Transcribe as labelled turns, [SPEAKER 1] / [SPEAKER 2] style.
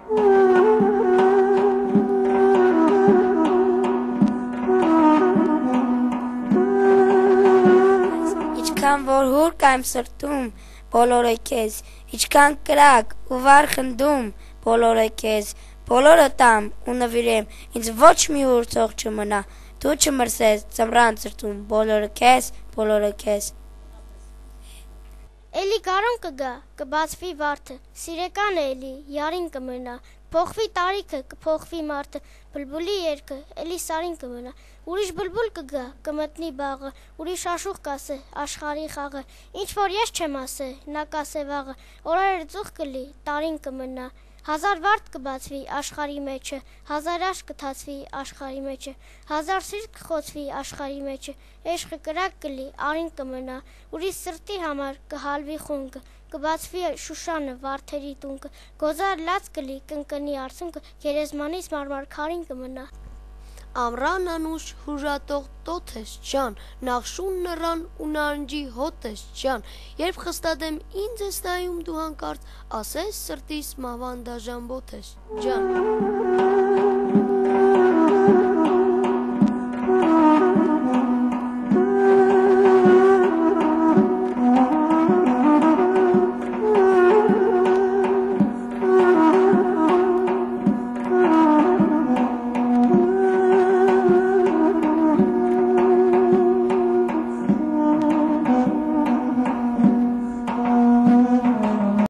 [SPEAKER 1] Ինչքան որ հուր կայմ սրտում, բոլորը քեզ, ինչքան կրակ ու վար խնդում, բոլորը քեզ, բոլորը տամ ու նվիրեմ, ինձ ոչ մի ուր թող չմնա, դու չմրսես ծմրան ծրտում, բոլորը քեզ,
[SPEAKER 2] Էլի գարուն կգա, կբացվի վարդը, սիրեկան էլի, յարին կմնա, փոխվի տարիքը, կփոխվի մարդը, բլբուլի երգը, էլի սարին կմնա, ուրիշ բլբուլ կգա, կմտնի բաղը, ուրիշ աշուխ կասե, աշխարհի խաղը, ինչ որ ես չեմ ասե, նա կասե վաղը, օրերը ծուխ կլի, տարին կմնա, 1000 վարդ կբացվի աշխարհի մեջը, 1000 աշկ կթացվի աշխարհի մեջը, 1000 սիրտ կխոցվի աշխարհի մեջը, էշխը կրակ կլի, արին կմնա, ուրիշ սրտի համար կհալվի խունկը, կբացվի Շուշանը վարդերի տունկը, գոզար լաց կլի, կնկնի արցունքը, գերեզմանից մարմար քարին կմնա։
[SPEAKER 3] Ամռան անուշ հուժատող տոթ ես ջան, նախշուն նռան ու նարնջի հոտ ես ջան, երբ խստադեմ ինձ ես նայում դու հանկարծ, ասես սրտիս մահվան դաժան բոթ ես ջան։